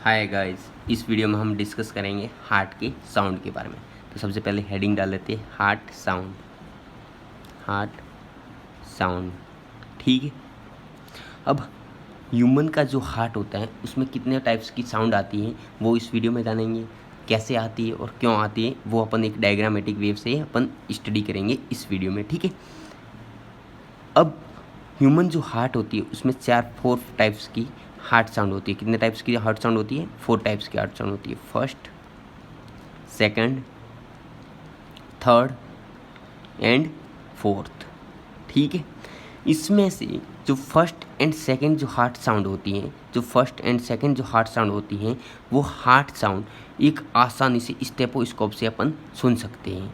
Hi guys, इस video में हम डिस्कस करेंगे हार्ट के साउंड के बारे में। तो सबसे पहले हेडिंग डाल लेते हैं हार्ट साउंड। ठीक है। अब ह्यूमन का जो हार्ट होता है उसमें कितने टाइप्स की साउंड आती है वो इस वीडियो में जानेंगे। कैसे आती है और क्यों आती है वो अपन एक डायग्रामेटिक वेव से अपन स्टडी करेंगे इस वीडियो में। ठीक है। अब ह्यूमन जो हार्ट होती है उसमें 4 टाइप्स की हार्ट साउंड होती है। कितने टाइप्स की हार्ट साउंड होती है? 4 टाइप्स की हार्ट साउंड होती है। First, second, third and fourth. ठीक है। इसमें से जो फर्स्ट एंड सेकंड जो हार्ट साउंड होती हैं वो हार्ट साउंड एक आसानी से स्टेपोस्कोप से अपन सुन सकते हैं।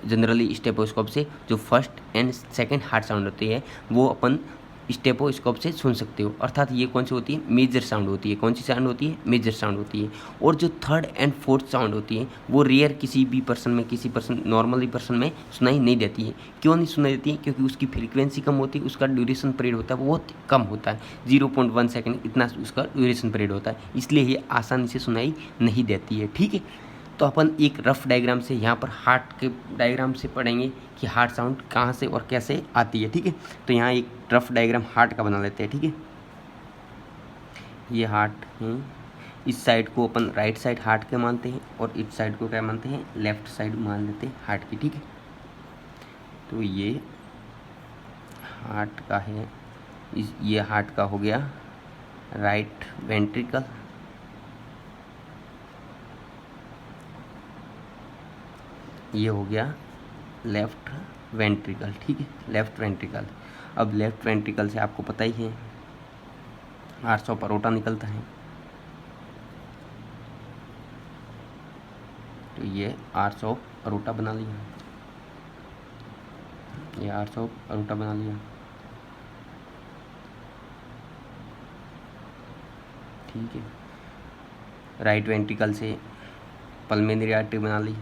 जनरली स्टेपोस्कोप से जो first and second heart sound होती है वो अपन स्टेपोस्कोप से सुन सकते हो। अर्थात ये कौन सी होती है? मेजर साउंड होती है। कौन सी साउंड होती है? मेजर साउंड होती है। और जो थर्ड एंड फोर्थ साउंड होती है वो रेयर किसी नॉर्मली पर्सन में सुनाई नहीं देती है। क्यों नहीं सुनाई देती है? क्योंकि उसकी फ्रीक्वेंसी कम होती है, उसका ड्यूरेशन पीरियड होता है वो बहुत कम होता है, 0.1 सेकेंड इतना उसका ड्यूरेशन पीरियड होता है, इसलिए ये आसानी से सुनाई नहीं देती है। ठीक है। तो अपन एक रफ डायग्राम से यहाँ पर हार्ट के डायग्राम से पढ़ेंगे कि हार्ट साउंड कहाँ से और कैसे आती है। ठीक है। तो यहाँ एक रफ डायग्राम हार्ट का बना लेते हैं। ठीक है। ये हार्ट है। इस साइड को अपन राइट साइड हार्ट के मानते हैं और इस साइड को क्या मानते हैं? लेफ्ट साइड मान लेते हैं हार्ट की। ठीक है। तो ये हार्ट का है, ये हार्ट का हो गया राइट वेंट्रिकल, ये हो गया लेफ्ट वेंट्रिकल। ठीक है। Left ventricle. अब लेफ्ट वेंट्रिकल से आपको पता ही है 800 परोटा निकलता है। तो ये 800 परोटा बना लिया, ये 800 परोटा बना लिया। ठीक है। राइट वेंट्रिकल से पल्मोनरी आर्टरी बना ली।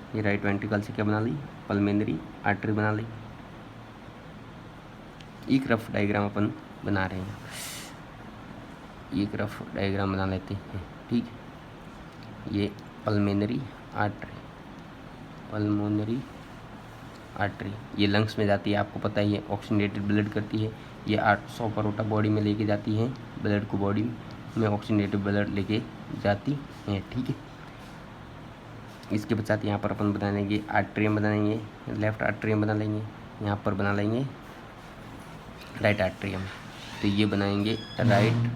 ये राइट वेंट्रिकल से क्या बना ली? पल्मोनरी आर्टरी बना ली। एक रफ डायग्राम अपन बना रहे हैं, एक रफ डायग्राम बना लेते हैं। ठीक है। ये पल्मोनरी आर्टरी ये लंग्स में जाती है, आपको पता ही है, ऑक्सीजनेटेड ब्लड करती है। ये 800 परोटा बॉडी में लेके जाती है, ब्लड को बॉडी में ऑक्सीजनेटेड ब्लड लेके जाती है। ठीक है। इसके पश्चात यहाँ पर अपन बना लेंगे आर्ट्रियम बना लेंगे, लेफ्ट आर्ट्रियम बना लेंगे, यहाँ पर बना लेंगे राइट आर्ट्रियम। तो ये बनाएंगे राइट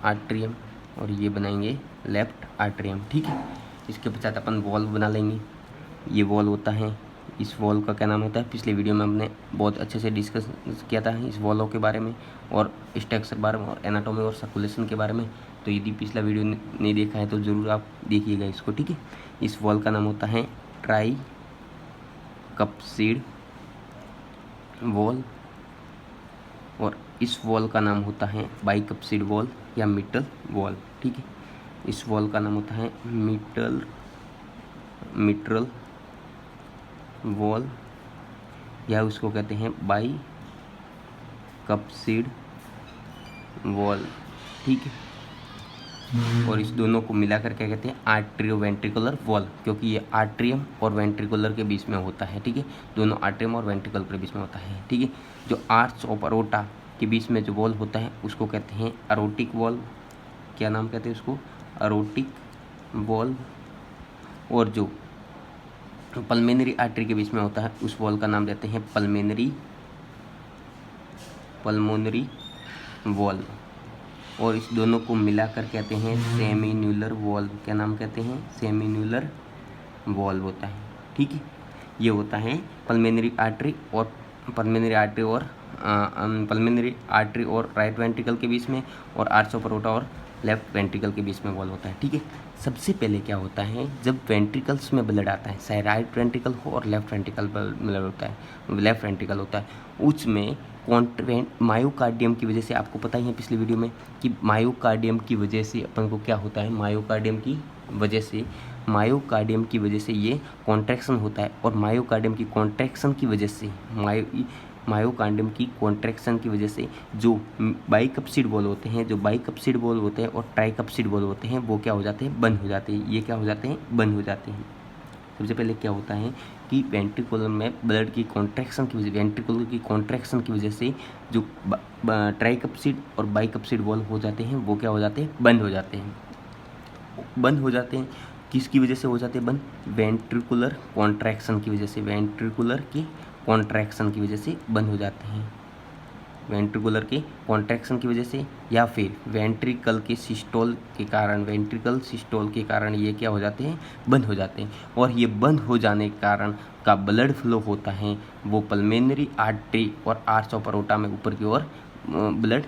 आर्ट्रियम और ये बनाएंगे लेफ्ट आर्ट्रियम। ठीक है। इसके पश्चात अपन वॉल्व बना लेंगे। ये वॉल्व होता है, इस वॉल्व का क्या नाम होता है? पिछले वीडियो में हमने बहुत अच्छे से डिस्कस किया था इस वॉल्व के बारे में और स्ट्रक्चर बारे में और एनाटॉमी और सर्कुलेशन के बारे में। तो यदि पिछला वीडियो नहीं देखा है तो ज़रूर आप देखिएगा इसको। ठीक है। इस वॉल्व का नाम होता है ट्राई कप्सिड वॉल्व और इस वॉल्व का नाम होता है बाइकप्सिड वॉल्व या मिटल वॉल्व। ठीक है। इस वॉल्व का नाम होता है मिट्रल वॉल्व या उसको कहते हैं बाइकप्सिड वॉल्व। ठीक है। और इस दोनों को मिलाकर क्या कहते हैं? आर्ट्रियो वेंट्रिकुलर वॉल्व, क्योंकि ये आर्ट्रियम और वेंट्रिकुलर के बीच में होता है। ठीक है। दोनों आर्ट्रियम और वेंट्रिकुलर के बीच में होता है। ठीक है। जो आर्ट्स ऑफ अरोटा के बीच में जो वॉल्व होता है उसको कहते हैं अरोटिक वॉल्व। क्या नाम कहते हैं उसको? अरोटिक वॉल्व। और जो पल्मोनरी आर्टरी के बीच में होता है उस वॉल्व का नाम देते हैं पल्मोनरी वॉल्व। और इस दोनों को मिलाकर कहते हैं सेमिन्यूलर वॉल्व। क्या नाम कहते हैं? सेमिन्यूलर वॉल्व होता है। ठीक है। ये होता है पल्मोनरी आर्टरी और राइट वेंट्रिकल के बीच में और आर्च परोटा और लेफ्ट वेंट्रिकल के बीच में वॉल्व होता है। ठीक है। सबसे पहले क्या होता है, जब वेंट्रिकल्स में ब्लड आता है, चाहे राइट वेंट्रिकल हो और लेफ्ट वेंट्रिकल ब्लड होता है, लेफ्ट वेंट्रिकल होता है, उसमें मायोकार्डियम की वजह से, आपको पता ही है पिछली वीडियो में कि मायोकार्डियम की वजह से अपन को क्या होता है, मायोकार्डियम की वजह से ये कॉन्ट्रैक्शन होता है और मायोकार्डियम की कॉन्ट्रैक्शन की वजह से मायोकार्डियम की कॉन्ट्रैक्शन की वजह से जो बाइकप्सिड वॉल होते हैं, जो बाइकप्सिड वॉल होते हैं और ट्राइकप्सिड वॉल होते हैं, वो क्या हो जाते हैं, बंद हो जाते हैं। ये क्या हो जाते हैं, बंद हो जाते हैं। सबसे पहले क्या होता है कि वेंट्रिकुलर में ब्लड की कॉन्ट्रैक्शन की वजह, वेंट्रिकुलर की कॉन्ट्रैक्शन की वजह से जो ट्राइकप्सिड और बाइकप्सिड वॉल हो जाते हैं, वो क्या हो जाते हैं, बंद हो जाते हैं। बंद हो जाते हैं किसकी वजह से हो जाते हैं बंद, वेंट्रिकुलर कॉन्ट्रैक्शन की वजह से, वेंट्रिकुलर की कॉन्ट्रैक्शन की वजह से बंद हो जाते हैं, वेंट्रिकुलर के कॉन्ट्रैक्शन की वजह से, या फिर वेंट्रिकल के सिस्टोल के कारण, वेंट्रिकल सिस्टोल के कारण ये क्या हो जाते हैं, बंद हो जाते हैं। और ये बंद हो जाने के कारण का ब्लड फ्लो होता है वो पल्मेनरी आर्टरी और आर्च ऑफ एओर्टा में ऊपर की ओर ब्लड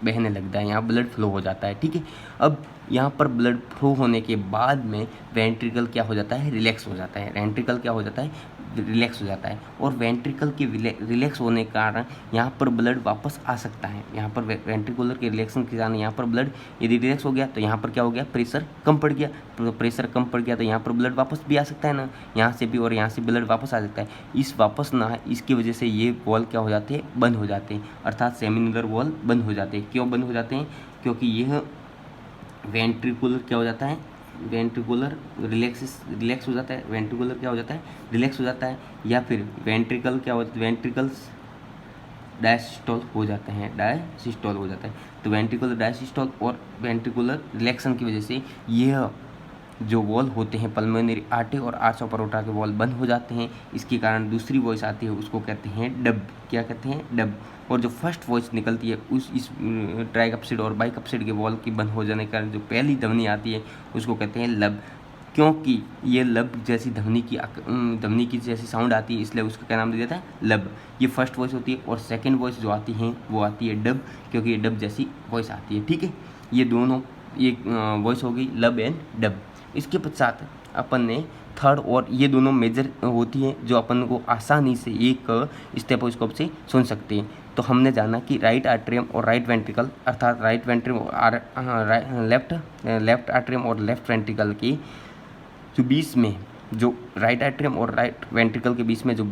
बहने लगता है, यहाँ ब्लड फ्लो हो जाता है। ठीक है, अब यहाँ पर ब्लड फ्लो होने के बाद में वेंट्रिकल क्या हो जाता है, रिलैक्स हो जाता है। वेंट्रिकल क्या हो जाता है, रिलैक्स हो जाता है। और वेंट्रिकल के रिलैक्स होने के कारण यहाँ पर ब्लड वापस आ सकता है। यहाँ पर वेंट्रिकुलर के रिलैक्शन के कारण यहाँ पर ब्लड यदि रिलैक्स हो गया तो यहाँ पर क्या हो गया, प्रेशर कम पड़ गया। तो प्रेशर कम पड़ गया तो यहाँ पर ब्लड वापस भी आ सकता है ना, यहाँ से भी, और यहाँ से ब्लड वापस आ सकता है। इस वापस ना, इसकी वजह से ये वॉल क्या हो जाते हैं, बंद हो जाते हैं, अर्थात सेमिनुलर वॉल बंद हो जाते हैं। क्यों बंद हो जाते हैं, क्योंकि यह वेंट्रिकुलर क्या हो जाता है, वेंट्रिकुलर रिलैक्स हो जाता है, वेंट्रिकुलर क्या हो जाता है, रिलैक्स हो जाता है, या फिर वेंट्रिकल क्या हो जाता है, वेंट्रिकल्स डायसिस्टोल हो जाते हैं, डायसिस्टोल हो जाता है। तो वेंट्रिकुलर डायसिस्टोल और वेंट्रिकुलर रिलैक्शन की वजह से यह जो वॉल होते हैं पल्मोनरी आर्टरी और आर्च ऑफ एओर्टा के वॉल बंद हो जाते हैं। इसके कारण दूसरी वॉइस आती है, उसको कहते हैं डब। क्या कहते हैं, डब। और जो फर्स्ट वॉइस निकलती है इस ट्राइकप्सिड और बाइकप्सिड के वॉल की बंद हो जाने के कारण जो पहली ध्वनि आती है उसको कहते हैं लब। क्योंकि ये लब जैसी ध्वनि की जैसी साउंड आती है, इसलिए उसका क्या नाम दिया जाता है, लब। ये फर्स्ट वॉइस होती है। और सेकेंड वॉइस जो आती है वो आती है डब, क्योंकि ये डब जैसी वॉइस आती है। ठीक है, ये दोनों ये वॉइस हो गई लब एंड डब। इसके पश्चात अपन ने थर्ड, और ये दोनों मेजर होती हैं जो अपन को आसानी से एक स्टेथोस्कोप से सुन सकते हैं। तो हमने जाना कि राइट आर्टरियम और राइट वेंट्रिकल, अर्थात राइट वेंट्रिकल और लेफ्ट आर्टरियम और लेफ्ट वेंट्रिकल की जो बीच में, जो राइट आर्टरियम और राइट वेंट्रिकल के बीच में जो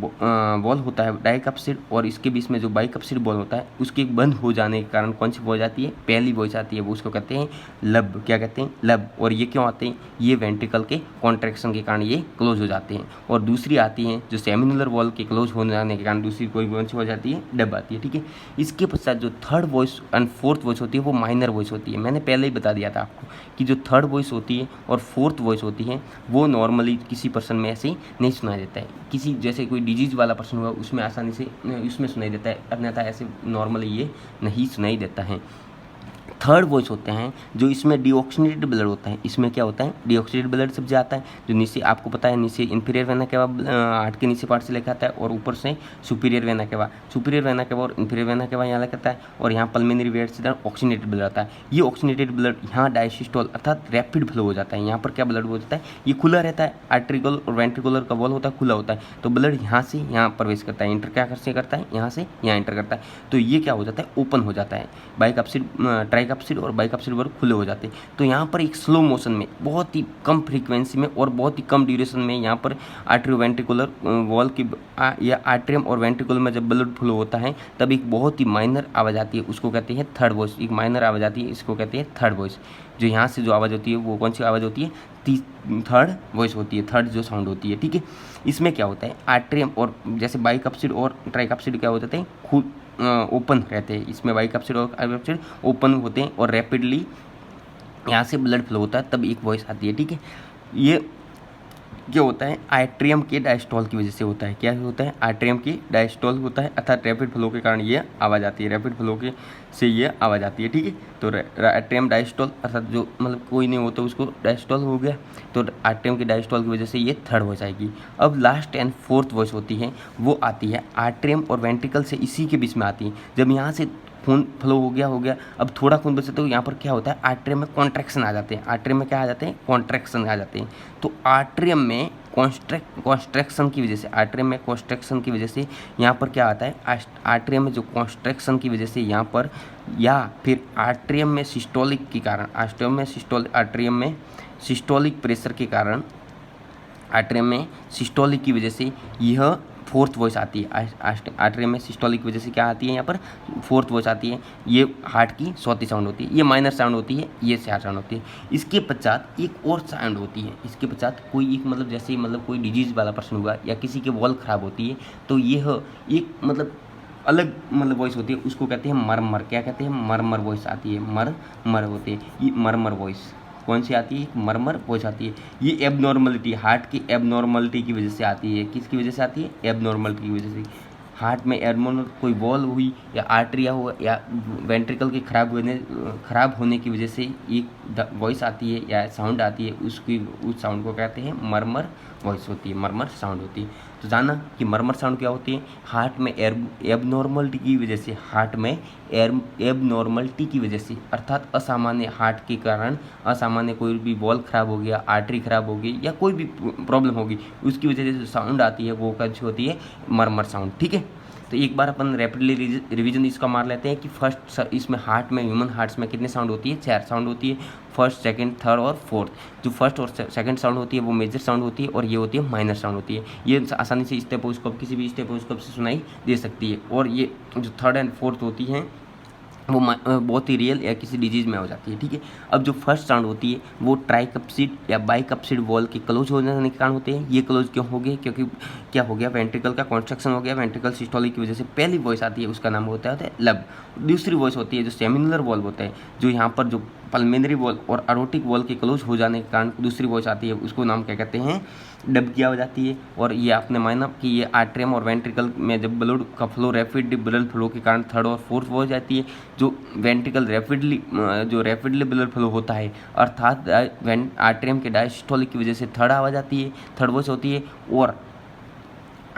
वॉल होता है डाइकप्सिड, और इसके बीच में जो बाइकप्सिड वॉल होता है, उसके बंद हो जाने के कारण कौन सी वॉइस आती है, पहली वॉइस आती है, वो उसको कहते हैं लब। क्या कहते हैं, लब। और ये क्यों आते हैं, ये वेंट्रिकल के कॉन्ट्रैक्शन के कारण ये क्लोज हो जाते हैं। और दूसरी आती है जो सेमिनुलर वॉल के क्लोज हो जाने के कारण दूसरी कोई कौन सी हो जाती है, डब आती है। ठीक है, इसके पश्चात जो third voice and fourth voice होती है वो माइनर वॉइस होती है। मैंने पहले ही बता दिया था आपको कि जो थर्ड वॉइस होती है और फोर्थ वॉइस होती है वो नॉर्मली किसी पर्सन में ऐसे नहीं सुनाई देता है। किसी जैसे कोई डिजीज वाला पर्सन हुआ उसमें आसानी से उसमें सुनाई देता है, अन्यथा ऐसे नॉर्मली ये नहीं सुनाई देता है। थर्ड वॉइस होते हैं जो इसमें डीऑक्सीनेटेड ब्लड होता है। इसमें क्या होता है, डीऑक्सीनेटेड ब्लड सब आता है, जो नीचे आपको पता है नीचे इंफीरियर वेना केवा हार्ट के नीचे पार्ट से लेकर आता है, और ऊपर से सुपीरियर वेना केवा और इंफीरियर वेना केवा यहाँ लेकर आता है, और यहाँ पल्मोनरी वेन से ऑक्सीनेटेड ब्लड आता है। ये ऑक्सीनेटेड ब्लड यहाँ डायसिस्टोल अर्थात रैपिड फ्लो हो जाता है। यहाँ पर क्या ब्लड हो जाता है, ये खुला रहता है, आर्ट्रिकल और वेंट्रिकुलर का वॉल होता है, खुला होता है, तो ब्लड यहाँ से यहाँ प्रवेश करता है, इंटर क्या करता है, यहाँ से यहाँ इंटर करता है, तो ये क्या हो जाता है, ओपन हो जाता है। बाइकप्सिड ट्राइकप्सिड और बाइकप्सिड वर्ग खुले हो जाते हैं। तो यहाँ पर एक स्लो मोशन में, बहुत ही कम फ्रीक्वेंसी में और बहुत ही कम ड्यूरेशन में यहाँ पर आर्ट्रियोवेंट्रिकुलर वॉल की या आर्ट्रियम और वेंट्रिकुलर में जब ब्लड फ्लो होता है तब एक बहुत ही माइनर आवाज़ आती है, उसको कहते हैं थर्ड वॉइस। एक माइनर आवाज़ आती है, इसको कहते हैं थर्ड वॉइस। जो यहाँ से जो आवाज़ होती है वो कौन सी आवाज़ होती है, थर्ड वॉइस होती है, थर्ड जो साउंड होती है। ठीक है, इसमें क्या होता है, आर्ट्रियम और जैसे बाइकप्सिड और ट्राइकप्सिड क्या हो जाते हैं, खुद ओपन रहते हैं। इसमें बाइकप्सिड और ट्राइकप्सिड ओपन होते हैं और रैपिडली यहाँ से ब्लड फ्लो होता है, तब एक वॉइस आती है। ठीक है, ये क्या होता है, आर्ट्रियम के डायस्टोल की वजह से होता है। क्या होता है, आर्ट्रियम की डायस्टोल होता है, अर्थात रैपिड फ्लो के कारण ये आवाज़ आती है, रैपिड फ्लो के से ये आवाज़ आती है। ठीक है, तो आर्ट्रियम डायस्टोल अर्थात जो मतलब कोई नहीं होता उसको डायस्टोल हो गया, तो आर्ट्रियम के डायस्टोल की वजह से ये थर्ड वॉइस आएगी। अब लास्ट एंड फोर्थ वॉइस होती है, वो आती है आर्ट्रियम और वेंट्रिकल से इसी के बीच में आती है। जब यहाँ से खून फ्लो हो गया, अब थोड़ा खून बचा तो यहाँ पर क्या होता है, आर्ट्रियम में कॉन्ट्रैक्शन आ जाते हैं। आर्ट्रियम में क्या आ जाते हैं, कॉन्ट्रैक्शन आ जाते हैं। तो आर्ट्रियम में कॉन्स्ट्रैक्शन की वजह से, आर्ट्रियम में कॉन्स्ट्रैक्शन की वजह से यहाँ पर क्या आता है, आर्ट्रियम में जो कॉन्स्ट्रैक्शन की वजह से यहाँ पर, या फिर आर्ट्रियम में सिस्टोलिक के कारण, आर्ट्रियम में सिस्टोलिक प्रेशर के कारण, आर्ट्रियम में सिस्टोलिक की वजह से यह फोर्थ वॉइस आती है। आर्ट्रियम में सिस्टोलिक की वजह से क्या आती है, यहाँ पर फोर्थ वॉइस आती है। ये हार्ट की चौथी साउंड होती है, ये माइनर साउंड होती है, ये चार साउंड होती है। इसके पश्चात एक और साउंड होती है, इसके पश्चात कोई एक मतलब जैसे मतलब कोई डिजीज वाला पर्सन हुआ या किसी के वॉल खराब होती है, तो यह एक मतलब अलग मतलब वॉइस होती है, उसको कहते हैं मरमर। क्या कहते हैं, मरमर वॉइस आती है, मर होती है। ये मरमर वॉइस कौन सी आती है, मरमर वॉइस आती है। ये एबनॉर्मलिटी, हार्ट की एबनॉर्मलिटी की वजह से आती है। किसकी वजह से आती है, एबनॉर्मलिटी की वजह से। हार्ट में एबनॉर्मल कोई वॉल हुई या आर्टरिया हुआ या वेंट्रिकल के खराब होने की वजह से एक वॉइस आती है या साउंड आती है, उस साउंड को कहते हैं मरमर वॉइस होती है, मरमर साउंड होती है। तो जाना कि मरमर साउंड क्या होती है, हार्ट में एबनॉर्मलिटी की वजह से, हार्ट में एबनॉर्मलिटी की वजह से, अर्थात असामान्य हार्ट के कारण असामान्य कोई भी वॉल खराब हो गया, आर्टरी खराब हो गई या कोई भी प्रॉब्लम होगी, उसकी वजह से जो साउंड आती है वो कैसी होती है, मरमर साउंड। ठीक है, तो एक बार अपन रैपिडली रिवीजन इसका मार लेते हैं कि फर्स्ट इसमें हार्ट में, ह्यूमन हार्ट्स में कितने साउंड होती है, 4 साउंड होती है, फर्स्ट, सेकंड, थर्ड और फोर्थ। जो फर्स्ट और सेकंड साउंड होती है वो मेजर साउंड होती है और ये होती है माइनर साउंड होती है। ये आसानी से स्टेथोस्कोप, किसी भी स्टेथोस्कोप से सुनाई दे सकती है। और ये जो थर्ड एंड फोर्थ होती हैं वो बहुत ही रियल या किसी डिजीज में हो जाती है। ठीक है, अब जो फर्स्ट साउंड होती है वो ट्राइकप्सिड या बाइकप्सिड वॉल के क्लोज हो जाने के कारण होते हैं। ये क्लोज क्यों हो गए, क्योंकि क्या हो गया, वेंट्रिकल का कॉन्स्ट्रक्शन हो गया, वेंट्रिकल सिस्टोलिक की वजह से पहली वॉइस आती है उसका नाम होता है लब। दूसरी वॉइस होती है जो सेमिनुलर वॉल्व होता है, जो यहाँ पर जो पल्मेनरी वॉल और अरोटिक वॉल के क्लोज हो जाने के कारण दूसरी वॉइस आती है, उसको नाम क्या कहते हैं, डब किया हो जाती है। और ये आपने माना कि ये आर्ट्रियम और वेंट्रिकल में जब ब्लड का फ्लो रैपिड ब्लड फ्लो के कारण थर्ड और फोर्थ हो जाती है। जो वेंट्रिकल रैपिडली ब्लड फ्लो होता है, अर्थात आर्ट्रियम के डायस्टोलिक की वजह से थर्ड आवाज आती है, थर्ड वॉइस होती है। और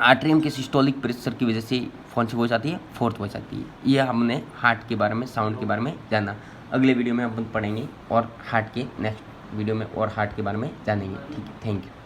आर्ट्रियम के सिस्टोलिक प्रेशर की वजह से कौन सी वॉइस आती है, फोर्थ वॉइस आती है। ये हमने हार्ट के बारे में, साउंड के बारे में जाना। अगले वीडियो में हम पढ़ेंगे और हार्ट के नेक्स्ट वीडियो में और हार्ट के बारे में जानेंगे। ठीक है, थैंक यू।